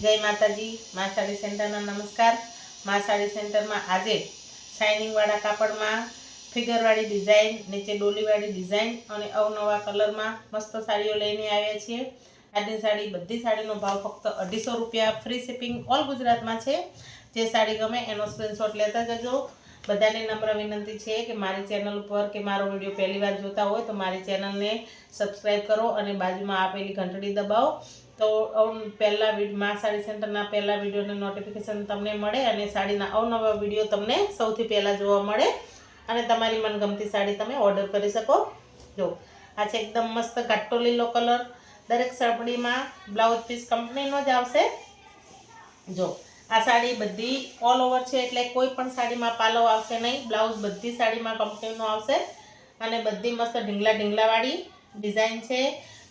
જય માતાજી। મા સાડી સેન્ટરના નમસ્કાર। મા સાડી સેન્ટરમાં આજે શાઇનિંગવાળા કાપડમાં ફિગરવાળી ડિઝાઇન, નીચે ડોલીવાળી ડિઝાઇન અને અવનવા કલરમાં મસ્ત સાડીઓ લઈને આવ્યા છીએ। આજની સાડી, બધી સાડીનો ભાવ ફક્ત 250 રૂપિયા, ફ્રી શિપિંગ ઓલ ગુજરાતમાં છે। જે સાડી ગમે એનો સ્ક્રીનશોટ લેતા જજો। બધાને નમ્ર વિનંતી છે કે મારી ચેનલ ઉપર કે મારો વિડીયો પહેલી વાર જોતા હોય તો મારી ચેનલને સબસ્ક્રાઈબ કરો અને બાજુમાં આપેલી ઘંટડી દબાવો તો પહેલા મા સાડી સેન્ટરના પહેલા વિડીયોની નોટિફિકેશન તમને મળે અને સાડીના અવનવા વિડીયો તમને સૌથી પહેલાં જોવા મળે અને તમારી મનગમતી સાડી તમે ઓર્ડર કરી શકો। જો આ છે એકદમ મસ્ત ઘાટો લીલો કલર। દરેક સાડીમાં બ્લાઉઝ પીસ કંપનીનો જ આવશે। જો આ સાડી બધી ઓલ ઓવર છે એટલે કોઈ પણ સાડીમાં પાલવ આવશે નહીં। બ્લાઉઝ બધી સાડીમાં કંપનીનો આવશે અને બધી મસ્ત ઢીંગલા ઢીંગલાવાળી ડિઝાઇન છે।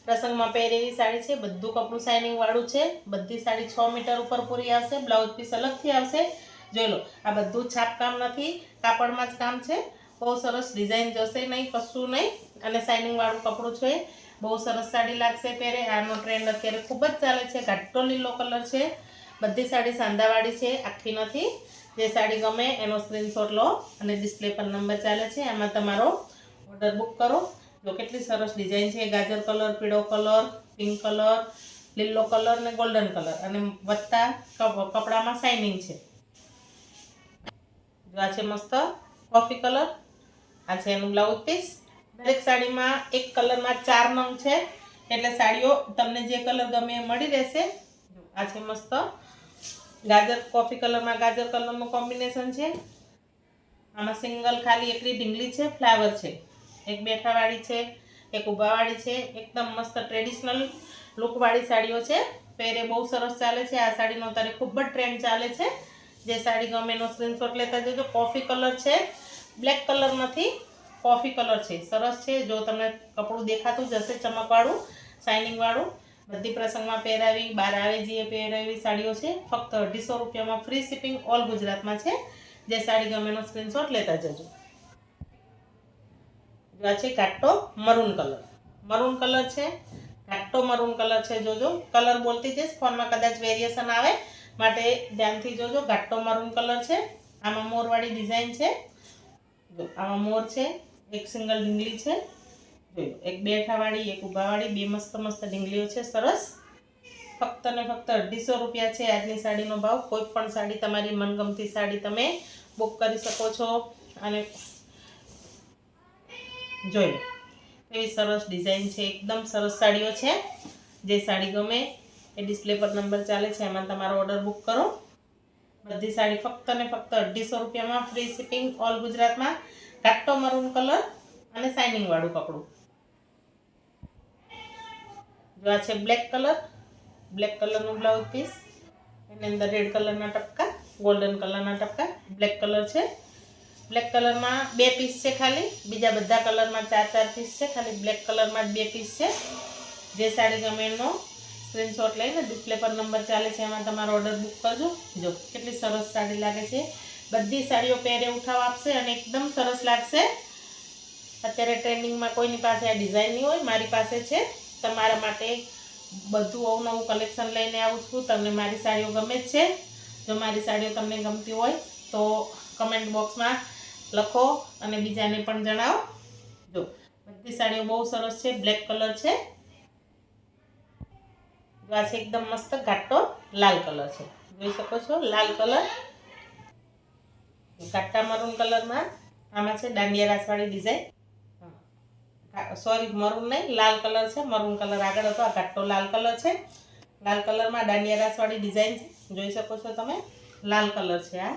પ્રસંગમાં પહેરેલી સાડી છે। બધું કપડું શાઇનિંગ વાળું છે। બધી સાડી 6 મીટર ઉપર પૂરી આવશે। બ્લાઉઝ પીસ અલગથી આવશે। જોઈ લો, આ બધું છાપકામ નથી, કાપડમાં જ કામ છે। બહુ સરસ ડિઝાઇન જશે નહીં, કશું નહીં અને શાઇનિંગ વાળું કપડું છે। બહુ સરસ સાડી લાગશે પહેરે। આનો ટ્રેન્ડ અત્યારે ખૂબ જ ચાલે છે। ઘાટો લીલો કલર છે। બધી સાડી સાંધાવાળી છે, આખી નથી। જે સાડી ગમે એનો સ્ક્રીનશોટ લો અને ડિસ્પ્લે પર નંબર ચાલે છે, આમાં તમારો ઓર્ડર બુક કરો। જો કેટલી સરસ ડિઝાઇન છે। ગાજર કલર, પીળો કલર, પિંક કલર, લીલો કલર ને ગોલ્ડન કલર અને વત્તા કપડામાં શાઇનિંગ છે। જો આ છે મસ્ત કોફી કલર। આ છે એનું બ્લાઉઝ પીસ। દરેક સાડીમાં એક કલરમાં 4 નંગ છે એટલે સાડીઓ તમને જે કલર ગમે એ મળી રહેશે। આ છે મસ્ત ગાજર કોફી કલરમાં ગાજર કલરનું કોમ્બિનેશન છે। આમાં સિંગલ ખાલી એકલી ઢીંગલી છે, ફ્લાવર છે। એક બેઠાવાળી છે, એક ઊભાવાળી છે। એકદમ મસ્ત ટ્રેડિશનલ લુકવાળી સાડીઓ છે। પહેરે બહુ સરસ ચાલે છે। આ સાડીનો અત્યારે ખૂબ જ ટ્રેન્ડ ચાલે છે। જે સાડી ગમે એનો સ્ક્રીનશોટ લેતા જજો। કોફી કલર છે, બ્લેક કલર નથી, કોફી કલર છે। સરસ છે। જો તમને કપડું દેખાતું જ હશે, ચમકવાળું, શાઇનિંગવાળું। બધી પ્રસંગમાં પહેરાવી, બહાર આવે જઈએ પહેરાવી સાડીઓ છે। ફક્ત 250 રૂપિયામાં ફ્રી શિપિંગ ઓલ ગુજરાતમાં છે। જે સાડી ગમે એનો સ્ક્રીનશોટ લેતા જજો। આ છે ઘાટો મરૂન કલર। મરૂન કલર છે, ઘાટો મરૂન કલર છે। જોજો, કલર બોલતી જઈશ, ફોનમાં કદાચ વેરિએશન આવે માટે ધ્યાનથી જોજો। ઘાટો મરૂન કલર છે। આમાં મોરવાળી ડિઝાઇન છે। જો આમાં મોર છે, એક સિંગલ ઢીંગલી છે। જોયો, એક બેઠાવાળી, એક ઊભાવાળી, બે મસ્ત મસ્ત ઢીંગલીઓ છે। સરસ। ફક્ત ને ફક્ત 250 રૂપિયા છે આજની સાડીનો ભાવ। કોઈ પણ સાડી, તમારી મનગમતી સાડી તમે બુક કરી શકો છો। અને જોઈ લો, એવી સરસ ડિઝાઇન છે। એકદમ સરસ સાડીઓ છે। જે સાડી ગમે એ ડિસ્પ્લે પર નંબર ચાલે છે, એમાં તમારો ઓર્ડર બુક કરો। બધી સાડી ફક્ત ને ફક્ત 250 રૂપિયામાં ફ્રી શિપિંગ ઓલ ગુજરાતમાં। ઘાટો મરૂન કલર અને શાઇનિંગ વાળું કપડું। જો આ છે બ્લેક કલર। બ્લેક કલરનું બ્લાઉઝ પીસ, એની અંદર રેડ કલરના ટપકા, ગોલ્ડન કલરના ટપકા। બ્લેક કલર છે। બ્લેક કલરમાં 2 પીસ છે ખાલી, બીજા બધા કલરમાં 4 પીસ છે। ખાલી બ્લેક કલરમાં જ 2 પીસ છે। જે સાડી ગમે એનો સ્ક્રીનશોટ લઈને ડિસ્પ્લે પર નંબર ચાલે છે, એમાં તમારો ઓર્ડર બુક કરજો। જો કેટલી સરસ સાડી લાગે છે। બધી સાડીઓ પહેરે ઉઠાવ આપશે અને એકદમ સરસ લાગશે। અત્યારે ટ્રેન્ડિંગમાં કોઈની પાસે આ ડિઝાઇન નહીં હોય, મારી પાસે છે। તમારા માટે બધું અવનવું કલેક્શન લઈને આવું છું। તમને મારી સાડીઓ ગમે જ છે। જો મારી સાડીઓ તમને ગમતી હોય તો કમેન્ટ બોક્સમાં લખો અને બીજાને પણ જણાવો। જો બધી સાડીઓ બહુ સરસ છે। બ્લેક કલર છે। આ છે એકદમ મસ્ત ઘાટો લાલ કલર છે। જોઈ શકો છો, લાલ કલર ઘાટા મરૂન કલરમાં। આમાં છે દાંડિયા રાસવાળી ડિઝાઇન। સોરી, મરૂન નહીં, લાલ કલર છે। મરૂન કલર આગળ હતો, આ ઘાટો લાલ કલર છે। લાલ કલરમાં દાંડિયા રાસવાળી ડિઝાઇન છે। જોઈ શકો છો તમે, લાલ કલર છે। આ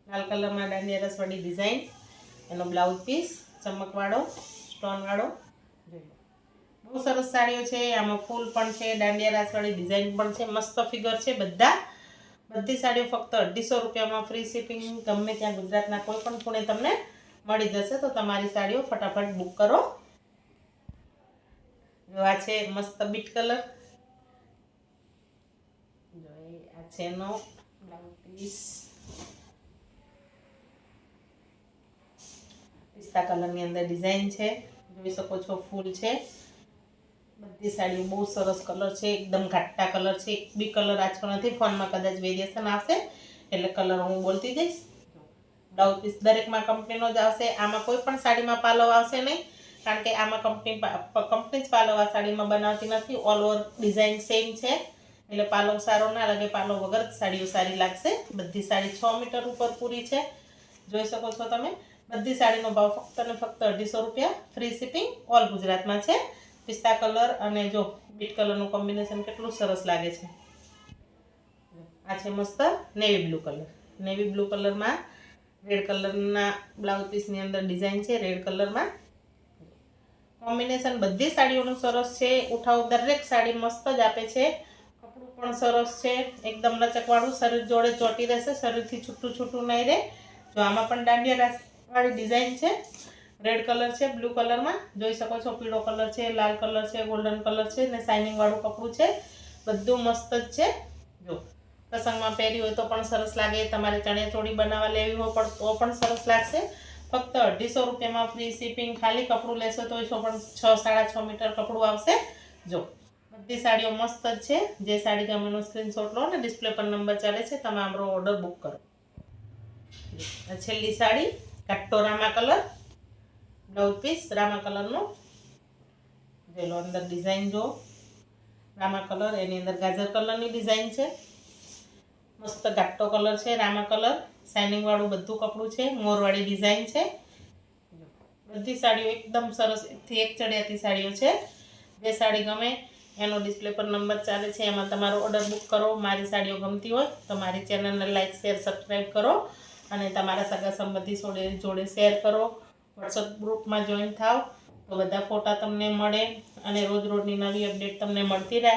લાલ કલરમાં દાંડિયા રાસવાળી ડિઝાઇન, એનો બ્લાઉઝ પીસ ચમકવાળો, સ્ટોનવાળો। જોઈ લો, બહુ સરસ સાડીઓ છે। આમાં ફૂલ પણ છે, દાંડિયા રાસવાળી ડિઝાઇન પણ છે। મસ્ત ફિગર છે બધી સાડીઓ ફક્ત 250 રૂપિયામાં ફ્રી શિપિંગ ગમે ત્યાં ગુજરાતના કોઈ પણ ખૂણે તમને મળી જશે। તો તમારી સાડીઓ ફટાફટ બુક કરો। જો આ છે મસ્ત બીટ કલર। જો આ છે એનો બ્લાઉઝ પીસ, પિસ્તા કલરની અંદર ડિઝાઇન છે। જોઈ શકો છો, ફૂલ છે। બધી સાડીઓ બહુ સરસ કલર છે, એકદમ ઘાટા કલર છે, એક બી કલર આછો નથી. ફોનમાં કદાચ વેરિએશન આવશે એટલે કલર હું બોલતી જઈશ. બ્લાઉઝ પીસ દરેકમાં કંપનીનો જ આવશે. આમાં કોઈ પણ સાડીમાં પાલવ આવશે નહીં, કારણ કે આમાં કંપની જ પાલવ આ સાડીમાં બનાવતી નથી. ઓલ ઓવર ડિઝાઇન સેમ છે એટલે પાલવ સારો ના લાગે. પાલવ વગર સાડીઓ સારી લાગશે. બધી સાડી 6 મીટર ઉપર પૂરી છે, જોઈ શકો છો તમે. બધી સાડીનો ભાવ ફક્ત ને ફક્ત 250 રૂપિયા, ફ્રી શિપિંગ, ઓલ ગુજરાતમાં છે. પિસ્તા કલર અને જો બીટ કલરનું કોમ્બિનેશન કેટલું સરસ લાગે છે. આ છે મસ્ત navy blue colour. Navy blue કલરમાં રેડ કલરના બ્લાઉઝ પીસની અંદર ડિઝાઇન છે. રેડ કલરમાં કોમ્બિનેશન બધી સાડીઓનું સરસ છે. ઉઠાવ દરેક સાડી મસ્ત જ આપે છે. કપડું પણ સરસ છે, એકદમ લચકવાળું, શરીર જોડે ચોટી રહેશે, શરીરથી છૂટું છૂટું નહીં રહે. જો આમાં પણ દાંડિયા વાળી ડિઝાઇન છે. રેડ કલર છે, બ્લુ કલરમાં જોઈ શકો છો. પીળો કલર છે, લાલ કલર છે, ગોલ્ડન કલર છે ને શાઇનિંગ વાળું કપડું છે. બધું મસ્ત જ છે. જો પ્રસંગમાં પહેરી હોય તો પણ સરસ લાગે. તમારે ચણિયાચોળી બનાવવા લેવી હોય તો પણ સરસ લાગશે. ફક્ત 250 રૂપિયામાં ફ્રી શિપિંગ. ખાલી કપડું લેશો તો પણ 6-6.5 મીટર કપડું આવશે. જો બધી સાડીઓ મસ્ત જ છે. જે સાડી ગમે એનો સ્ક્રીનશોટ લો ને ડિસ્પ્લે પર નંબર ચાલે છે, તમારો ઓર્ડર બુક કરો. છેલ્લી sari કાટ્ટો Rama colour, blouse piece Rama કલરનું. જોઈ લો અંદર ડિઝાઇન જો રામા કલર, એની અંદર ગાજર કલરની ડિઝાઇન છે. મસ્ત ઘાટો કલર છે, રામા કલર, શાઇનિંગ વાળું બધું કપડું છે, મોરવાળી ડિઝાઇન છે. બધી સાડીઓ એકદમ સરસ, એકથી એક ચડિયાતી સાડીઓ છે. જે સાડી ગમે એનો ડિસ્પ્લે પર નંબર ચાલે છે, એમાં તમારો ઓર્ડર બુક કરો. મારી સાડીઓ ગમતી હોય તો મારી ચેનલને લાઇક, શેર, સબસ્ક્રાઈબ કરો અને તમારા સગા સંબંધી જોડે શેર કરો. વોટ્સઅપ ગ્રુપમાં જોઈન થાવ તો બધા ફોટા તમને મળે અને રોજની નવી અપડેટ તમને મળતી રહે.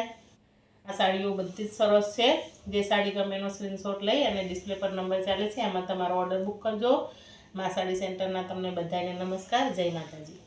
આ સાડીઓ બધી જ સરસ છે. જે સાડી ગમે એનો સ્ક્રીનશોટ લઈ અને ડિસ્પ્લે પર નંબર ચાલે છે, એમાં તમારો ઓર્ડર બુક કરજો. મા સાડી સેન્ટરના તમને બધાને નમસ્કાર. જય માતાજી.